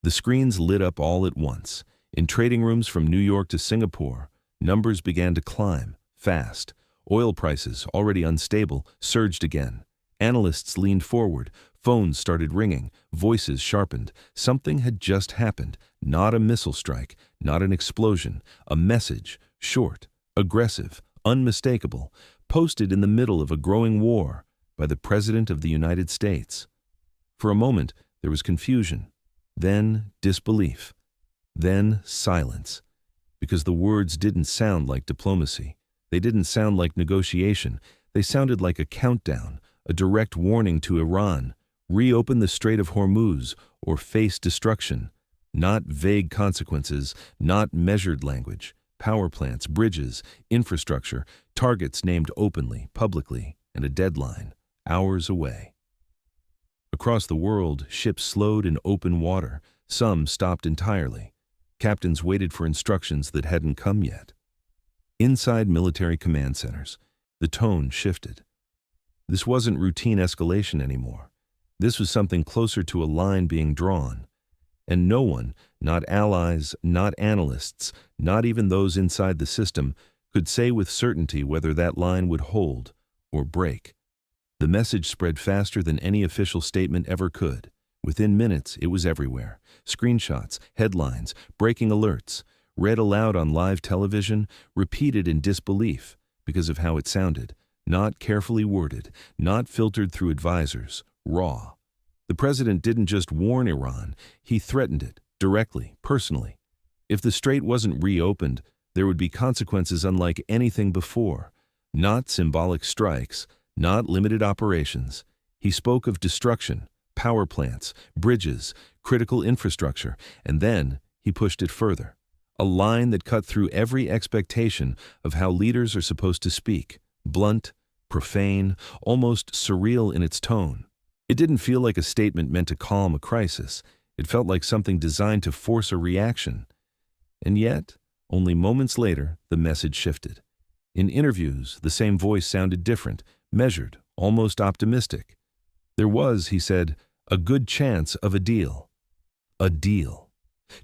The screens lit up all at once. In trading rooms from New York to Singapore, numbers began to climb, fast. Oil prices, already unstable, surged again. Analysts leaned forward, phones started ringing, voices sharpened. Something had just happened. Not a missile strike, not an explosion. A message, short, aggressive, unmistakable, posted in the middle of a growing war by the President of the United States. For a moment, there was confusion, then disbelief, then silence, because the words didn't sound like diplomacy. They didn't sound like negotiation. They sounded like a countdown, a direct warning to Iran: reopen the Strait of Hormuz or face destruction. Not vague consequences, not measured language. Power plants, bridges, infrastructure, targets named openly, publicly, and a deadline, hours away. Across the world, ships slowed in open water. Some stopped entirely. Captains waited for instructions that hadn't come yet. Inside military command centers, the tone shifted. This wasn't routine escalation anymore. This was something closer to a line being drawn. And no one, not allies, not analysts, not even those inside the system, could say with certainty whether that line would hold or break. The message spread faster than any official statement ever could. Within minutes, it was everywhere. Screenshots, headlines, breaking alerts, read aloud on live television, repeated in disbelief because of how it sounded. Not carefully worded, not filtered through advisors, raw. The president didn't just warn Iran, he threatened it, directly, personally. If the strait wasn't reopened, there would be consequences unlike anything before. Not symbolic strikes, not limited operations. He spoke of destruction, power plants, bridges, critical infrastructure, and then he pushed it further. A line that cut through every expectation of how leaders are supposed to speak. Blunt, profane, almost surreal in its tone. It didn't feel like a statement meant to calm a crisis. It felt like something designed to force a reaction. And yet, only moments later, the message shifted. In interviews, the same voice sounded different, measured, almost optimistic. There was, he said, a good chance of a deal. A deal.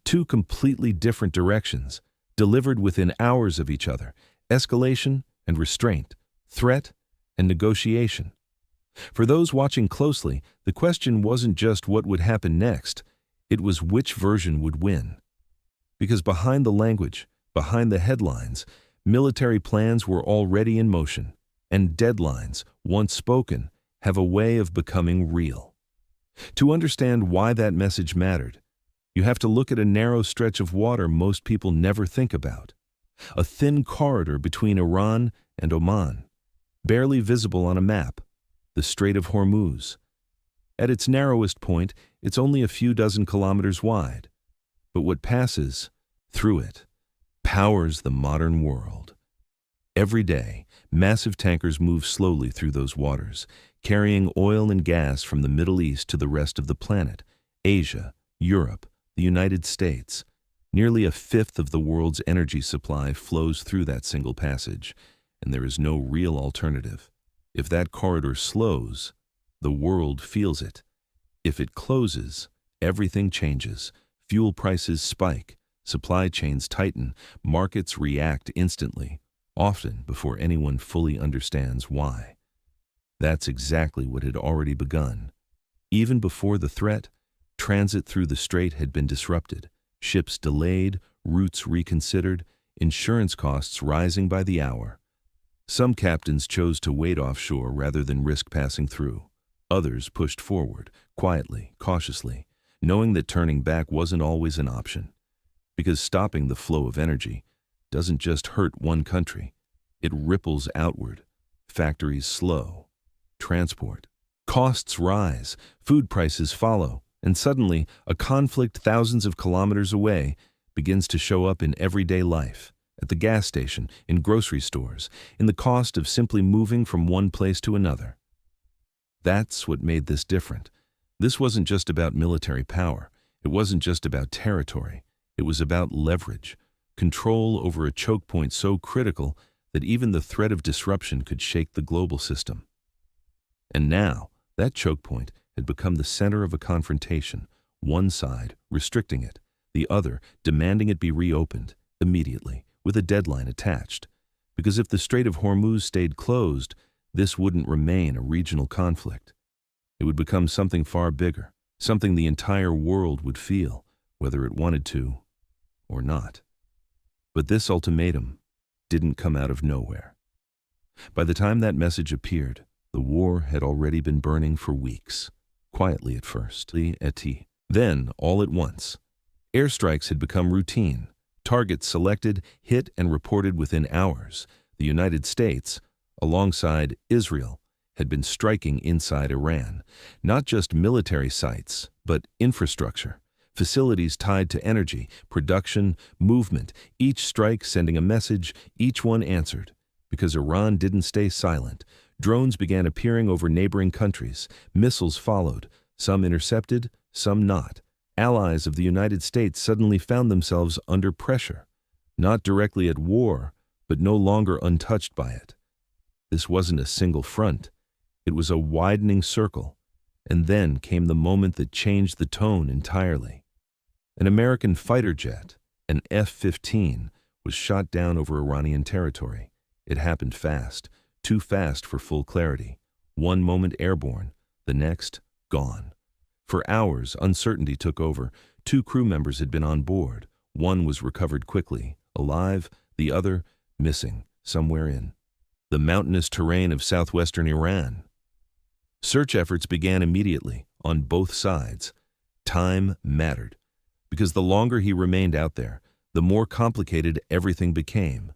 Two completely different directions, delivered within hours of each other: escalation and restraint, threat and negotiation. For those watching closely, the question wasn't just what would happen next, it was which version would win. Because behind the language, behind the headlines, military plans were already in motion, and deadlines, once spoken, have a way of becoming real. To understand why that message mattered, you have to look at a narrow stretch of water most people never think about. A thin corridor between Iran and Oman, barely visible on a map, the Strait of Hormuz. At its narrowest point, it's only a few dozen kilometers wide. But what passes through it powers the modern world. Every day, massive tankers move slowly through those waters, carrying oil and gas from the Middle East to the rest of the planet, Asia, Europe, the United States. Nearly a fifth of the world's energy supply flows through that single passage, and there is no real alternative. If that corridor slows, the world feels it. If it closes, everything changes. Fuel prices spike, supply chains tighten, markets react instantly, often before anyone fully understands why. That's exactly what had already begun. Even before the threat, transit through the strait had been disrupted, ships delayed, routes reconsidered, insurance costs rising by the hour. Some captains chose to wait offshore rather than risk passing through. Others pushed forward, quietly, cautiously, knowing that turning back wasn't always an option. Because stopping the flow of energy doesn't just hurt one country, it ripples outward. Factories slow, transport, costs rise, food prices follow, and suddenly a conflict thousands of kilometers away begins to show up in everyday life. At the gas station, in grocery stores, in the cost of simply moving from one place to another. That's what made this different. This wasn't just about military power. It wasn't just about territory. It was about leverage, control over a choke point so critical that even the threat of disruption could shake the global system. And now, that choke point had become the center of a confrontation, one side restricting it, the other demanding it be reopened immediately, with a deadline attached. Because if the Strait of Hormuz stayed closed, this wouldn't remain a regional conflict. It would become something far bigger, something the entire world would feel, whether it wanted to or not. But this ultimatum didn't come out of nowhere. By the time that message appeared, the war had already been burning for weeks, quietly at first. Then, all at once, airstrikes had become routine. Targets selected, hit, and reported within hours. The United States, alongside Israel, had been striking inside Iran. Not just military sites, but infrastructure, facilities tied to energy, production, movement, each strike sending a message, each one answered. Because Iran didn't stay silent, drones began appearing over neighboring countries, missiles followed, some intercepted, some not. Allies of the United States suddenly found themselves under pressure, not directly at war, but no longer untouched by it. This wasn't a single front. It was a widening circle. And then came the moment that changed the tone entirely. An American fighter jet, an F-15, was shot down over Iranian territory. It happened fast, too fast for full clarity. One moment airborne, the next gone. For hours, uncertainty took over. 2 crew members had been on board. One was recovered quickly, alive, the other missing, somewhere in the mountainous terrain of southwestern Iran. Search efforts began immediately, on both sides. Time mattered, because the longer he remained out there, the more complicated everything became.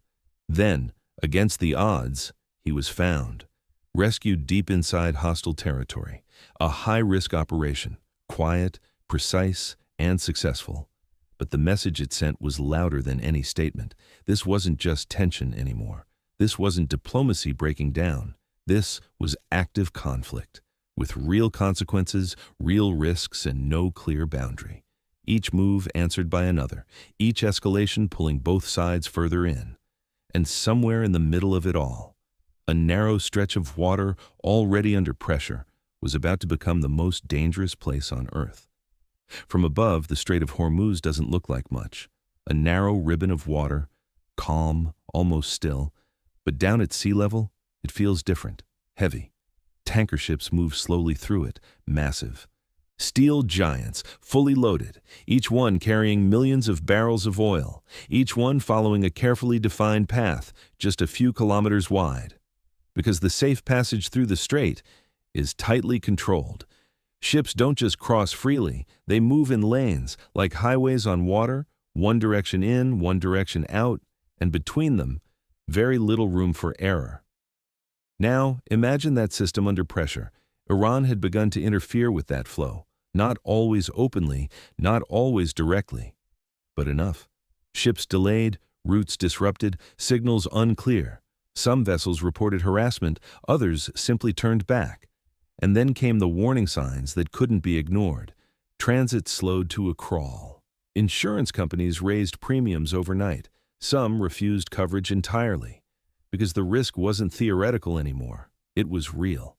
Then, against the odds, he was found, rescued deep inside hostile territory. A high-risk operation, quiet, precise, and successful. But the message it sent was louder than any statement. This wasn't just tension anymore. This wasn't diplomacy breaking down. This was active conflict, with real consequences, real risks, and no clear boundary. Each move answered by another, each escalation pulling both sides further in. And somewhere in the middle of it all, a narrow stretch of water already under pressure was about to become the most dangerous place on Earth. From above, the Strait of Hormuz doesn't look like much. A narrow ribbon of water, calm, almost still, but down at sea level, it feels different, heavy. Tanker ships move slowly through it, massive. Steel giants, fully loaded, each one carrying millions of barrels of oil, each one following a carefully defined path, just a few kilometers wide. Because the safe passage through the strait is tightly controlled. Ships don't just cross freely, they move in lanes, like highways on water, one direction in, one direction out, and between them, very little room for error. Now, imagine that system under pressure. Iran had begun to interfere with that flow, not always openly, not always directly, but enough. Ships delayed, routes disrupted, signals unclear. Some vessels reported harassment, others simply turned back. And then came the warning signs that couldn't be ignored. Transit slowed to a crawl. Insurance companies raised premiums overnight. Some refused coverage entirely, because the risk wasn't theoretical anymore. It was real.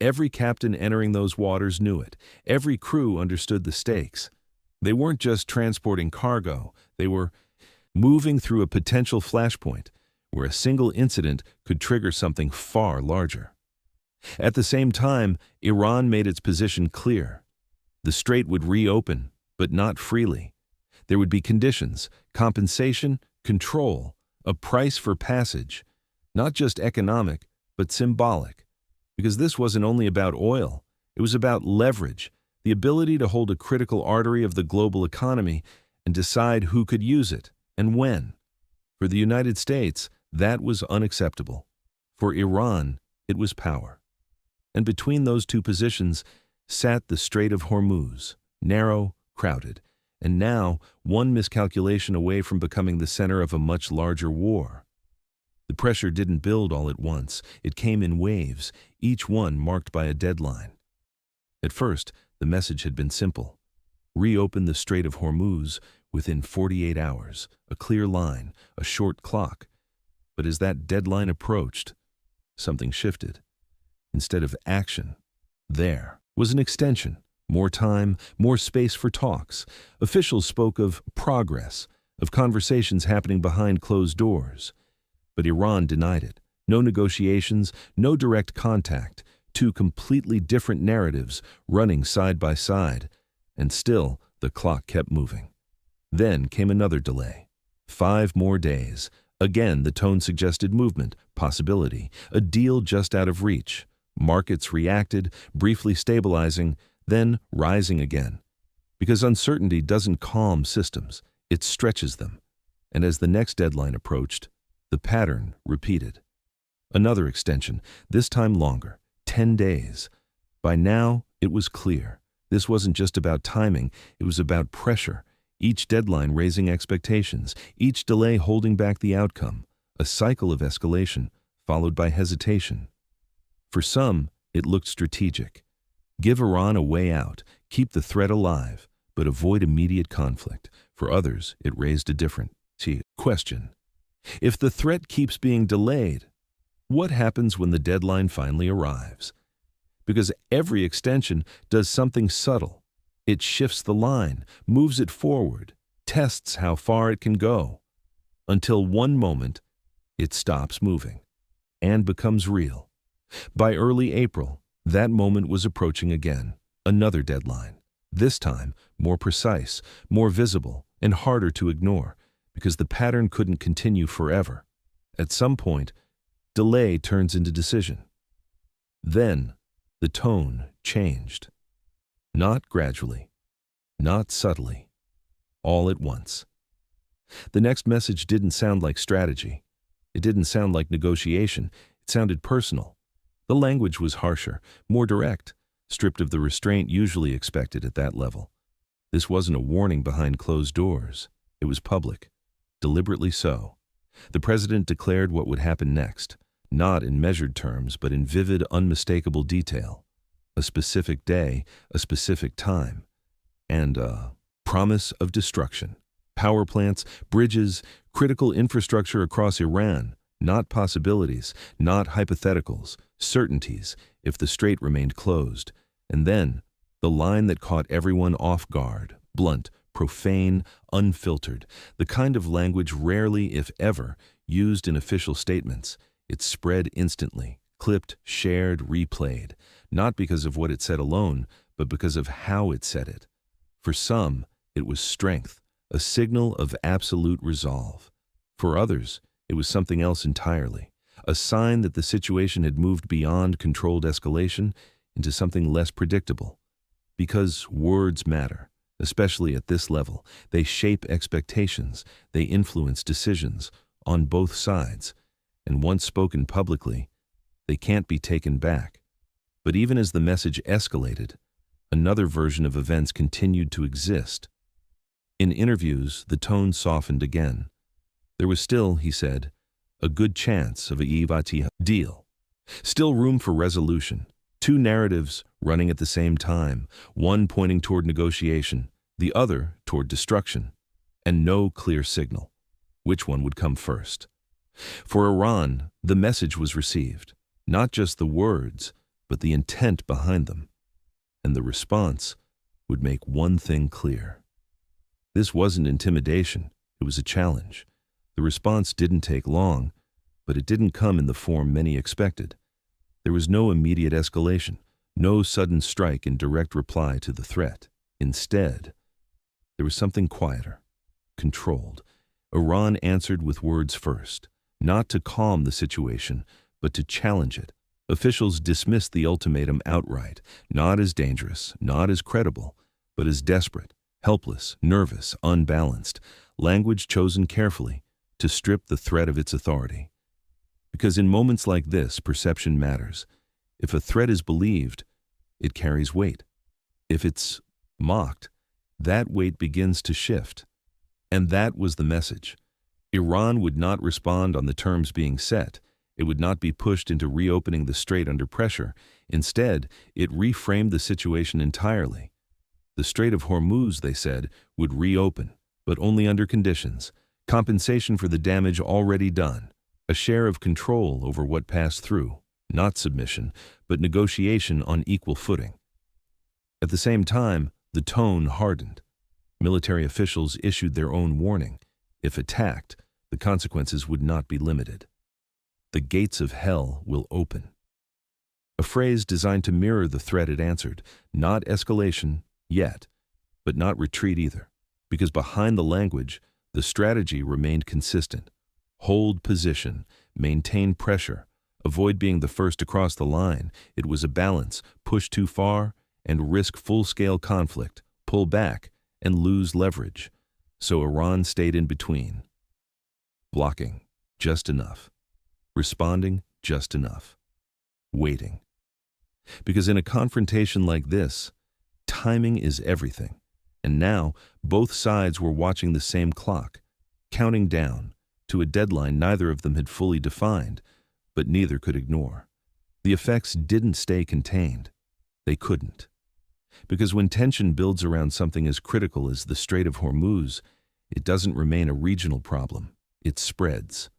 Every captain entering those waters knew it. Every crew understood the stakes. They weren't just transporting cargo. They were moving through a potential flashpoint where a single incident could trigger something far larger. At the same time, Iran made its position clear. The strait would reopen, but not freely. There would be conditions, compensation, control, a price for passage, not just economic, but symbolic. Because this wasn't only about oil, it was about leverage, the ability to hold a critical artery of the global economy and decide who could use it and when. For the United States, that was unacceptable. For Iran, it was power. And between those two positions sat the Strait of Hormuz, narrow, crowded, and now one miscalculation away from becoming the center of a much larger war. The pressure didn't build all at once. It came in waves, each one marked by a deadline. At first, the message had been simple. Reopen the Strait of Hormuz within 48 hours, a clear line, a short clock. But as that deadline approached, something shifted. Instead of action, there was an extension, More time, more space for talks. Officials spoke of progress, of conversations happening behind closed doors. But Iran denied it. No negotiations, no direct contact, two completely different narratives running side by side. And still, the clock kept moving. Then came another delay. 5 more days. Again, the tone suggested movement, possibility, a deal just out of reach. Markets reacted, briefly stabilizing, then rising again. Because uncertainty doesn't calm systems, it stretches them. And as the next deadline approached, the pattern repeated. Another extension, this time longer, 10 days. By now, it was clear. This wasn't just about timing, it was about pressure. Each deadline raising expectations, each delay holding back the outcome. A cycle of escalation, followed by hesitation. For some, it looked strategic. Give Iran a way out, keep the threat alive, but avoid immediate conflict. For others, it raised a different question. If the threat keeps being delayed, what happens when the deadline finally arrives? Because every extension does something subtle. It shifts the line, moves it forward, tests how far it can go, until one moment it stops moving and becomes real. By early April, that moment was approaching again, another deadline. This time, more precise, more visible, and harder to ignore, because the pattern couldn't continue forever. At some point, delay turns into decision. Then, the tone changed. Not gradually, not subtly, all at once. The next message didn't sound like strategy. It didn't sound like negotiation. It sounded personal. The language was harsher, more direct, stripped of the restraint usually expected at that level. This wasn't a warning behind closed doors. It was public, deliberately so. The president declared what would happen next, not in measured terms, but in vivid, unmistakable detail. A specific day, a specific time, and a promise of destruction. Power plants, bridges, critical infrastructure across Iran, not possibilities, not hypotheticals, certainties if the strait remained closed. And then, the line that caught everyone off guard, blunt, profane, unfiltered, the kind of language rarely, if ever, used in official statements. It spread instantly, clipped, shared, replayed, not because of what it said alone, but because of how it said it. For some, it was strength, a signal of absolute resolve. For others, it was something else entirely, a sign that the situation had moved beyond controlled escalation into something less predictable. Because words matter, especially at this level. They shape expectations, they influence decisions, on both sides. And once spoken publicly, they can't be taken back. But even as the message escalated, another version of events continued to exist. In interviews, the tone softened again. There was still, he said, a good chance of a Yivati deal. Still room for resolution. Two narratives running at the same time, one pointing toward negotiation, the other toward destruction, and no clear signal. Which one would come first? For Iran, the message was received, not just the words, but the intent behind them. And the response would make one thing clear. This wasn't intimidation, it was a challenge. The response didn't take long, but it didn't come in the form many expected. There was no immediate escalation, no sudden strike in direct reply to the threat. Instead, there was something quieter, controlled. Iran answered with words first, not to calm the situation, but to challenge it. Officials dismissed the ultimatum outright, not as dangerous, not as credible, but as desperate, helpless, nervous, unbalanced, language chosen carefully to strip the threat of its authority. Because in moments like this, perception matters. If a threat is believed, it carries weight. If it's mocked, that weight begins to shift. And that was the message. Iran would not respond on the terms being set. It would not be pushed into reopening the strait under pressure. Instead, it reframed the situation entirely. The Strait of Hormuz, they said, would reopen, but only under conditions. Compensation for the damage already done. A share of control over what passed through. Not submission, but negotiation on equal footing. At the same time, the tone hardened. Military officials issued their own warning. If attacked, the consequences would not be limited. The gates of hell will open. A phrase designed to mirror the threat it answered, not escalation yet, but not retreat either, because behind the language, the strategy remained consistent. Hold position, maintain pressure, avoid being the first to cross the line. It was a balance, push too far and risk full-scale conflict, pull back and lose leverage. So Iran stayed in between. Blocking, just enough. Responding, just enough. Waiting. Because in a confrontation like this, timing is everything. And now, both sides were watching the same clock, counting down to a deadline neither of them had fully defined, but neither could ignore. The effects didn't stay contained. They couldn't. Because when tension builds around something as critical as the Strait of Hormuz, it doesn't remain a regional problem. It spreads.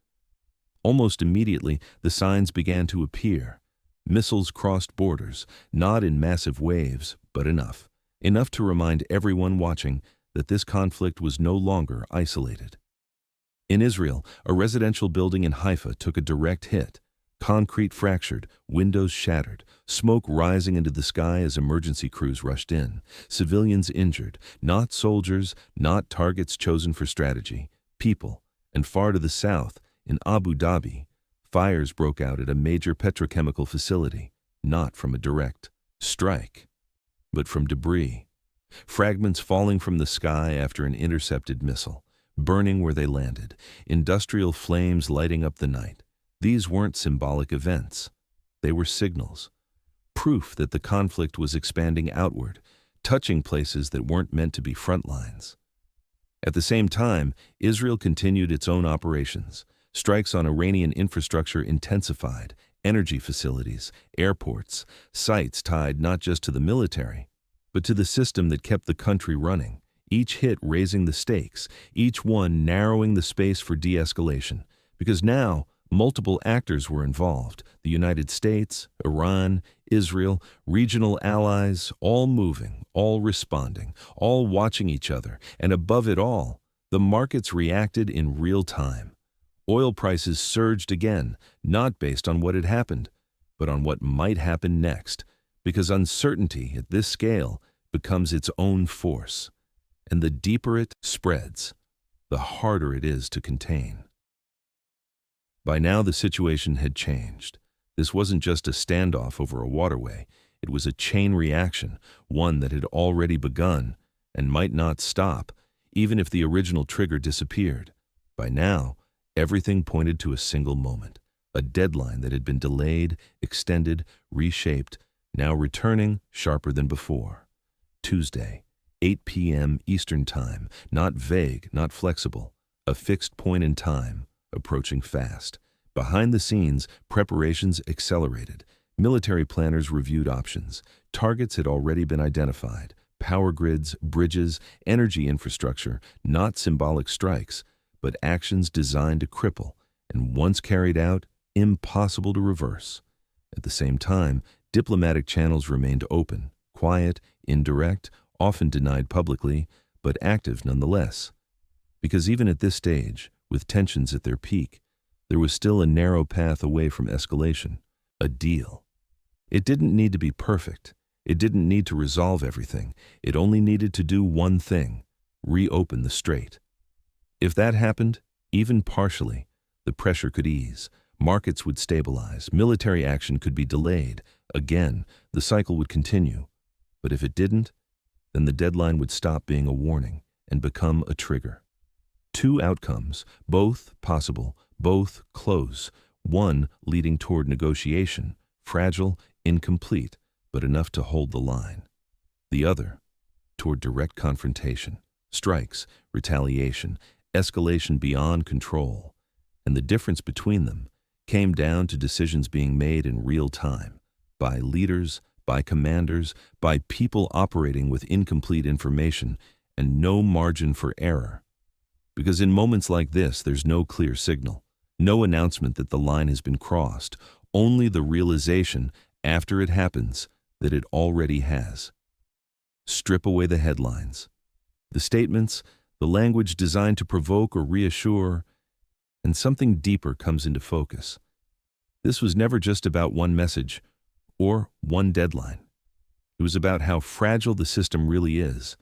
Almost immediately, the signs began to appear. Missiles crossed borders, not in massive waves, but enough to remind everyone watching that this conflict was no longer isolated. In Israel, a residential building in Haifa took a direct hit. Concrete fractured, windows shattered, smoke rising into the sky as emergency crews rushed in. Civilians injured, not soldiers, not targets chosen for strategy, people. And far to the south, in Abu Dhabi, fires broke out at a major petrochemical facility, not from a direct strike, but from debris. Fragments falling from the sky after an intercepted missile, burning where they landed, industrial flames lighting up the night. These weren't symbolic events. They were signals, proof that the conflict was expanding outward, touching places that weren't meant to be front lines. At the same time, Israel continued its own operations. Strikes on Iranian infrastructure intensified, energy facilities, airports, sites tied not just to the military, but to the system that kept the country running, each hit raising the stakes, each one narrowing the space for de-escalation. Because now, multiple actors were involved: the United States, Iran, Israel, regional allies, all moving, all responding, all watching each other, and above it all, the markets reacted in real time. Oil prices surged again, not based on what had happened, but on what might happen next, because uncertainty at this scale becomes its own force, and the deeper it spreads, the harder it is to contain. By now the situation had changed. This wasn't just a standoff over a waterway. It was a chain reaction, one that had already begun and might not stop, even if the original trigger disappeared. By now, everything pointed to a single moment, a deadline that had been delayed, extended, reshaped, now returning sharper than before. Tuesday, 8 p.m. Eastern Time, not vague, not flexible, a fixed point in time, approaching fast. Behind the scenes, preparations accelerated. Military planners reviewed options. Targets had already been identified. Power grids, bridges, energy infrastructure, not symbolic strikes, but actions designed to cripple, and once carried out, impossible to reverse. At the same time, diplomatic channels remained open, quiet, indirect, often denied publicly, but active nonetheless. Because even at this stage, with tensions at their peak, there was still a narrow path away from escalation, a deal. It didn't need to be perfect. It didn't need to resolve everything. It only needed to do one thing: reopen the strait. If that happened, even partially, the pressure could ease, markets would stabilize, military action could be delayed. Again, the cycle would continue. But if it didn't, then the deadline would stop being a warning and become a trigger. Two outcomes, both possible, both close, one leading toward negotiation, fragile, incomplete, but enough to hold the line. The other, toward direct confrontation, strikes, retaliation, escalation beyond control. And the difference between them came down to decisions being made in real time, by leaders, by commanders, by people operating with incomplete information and no margin for error. Because in moments like this, there's no clear signal, no announcement that the line has been crossed, only the realization, after it happens, that it already has. strip away the headlines, the statements, the language designed to provoke or reassure, and something deeper comes into focus. This was never just about one message or one deadline. It was about how fragile the system really is.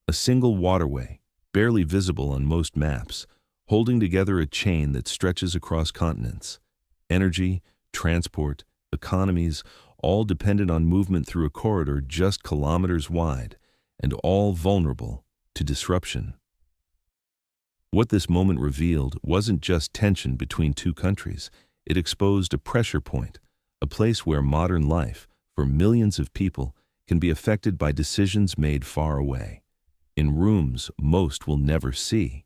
A single waterway, barely visible on most maps, holding together a chain that stretches across continents. Energy, transport, economies, all dependent on movement through a corridor just kilometers wide, and all vulnerable to disruption. What this moment revealed wasn't just tension between two countries. It exposed a pressure point, a place where modern life, for millions of people, can be affected by decisions made far away, in rooms most will never see.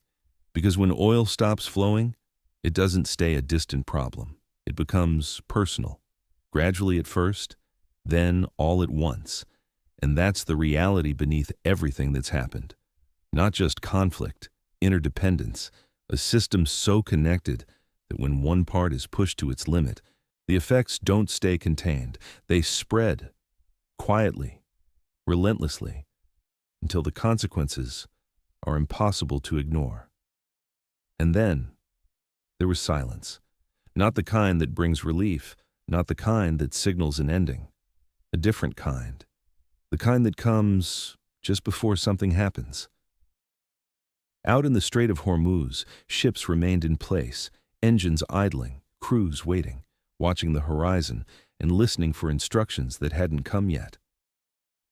Because when oil stops flowing, it doesn't stay a distant problem. It becomes personal, gradually at first, then all at once. And that's the reality beneath everything that's happened. Not just conflict, interdependence, a system so connected that when one part is pushed to its limit, the effects don't stay contained. They spread, quietly, relentlessly, until the consequences are impossible to ignore. And then, there was silence. Not the kind that brings relief, not the kind that signals an ending. A different kind. The kind that comes just before something happens. Out in the Strait of Hormuz, ships remained in place, engines idling, crews waiting, watching the horizon and listening for instructions that hadn't come yet.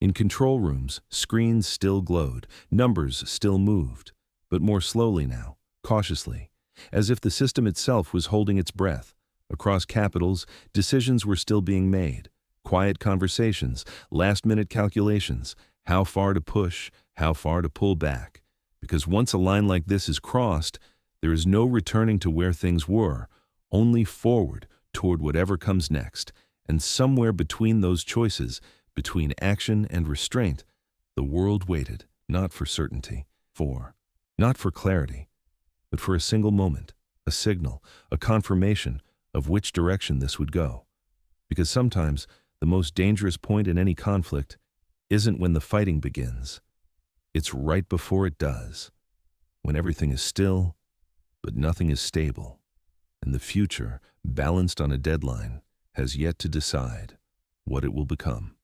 In control rooms, screens still glowed, numbers still moved, but more slowly now, cautiously, as if the system itself was holding its breath. Across capitals, decisions were still being made. Quiet conversations, last-minute calculations, how far to push, how far to pull back. Because once a line like this is crossed, there is no returning to where things were, only forward toward whatever comes next. And somewhere between those choices, between action and restraint, the world waited, not for certainty, not for clarity, but for a single moment, a signal, a confirmation of which direction this would go. Because sometimes the most dangerous point in any conflict isn't when the fighting begins. It's right before it does, when everything is still, but nothing is stable, and the future, balanced on a deadline, has yet to decide what it will become.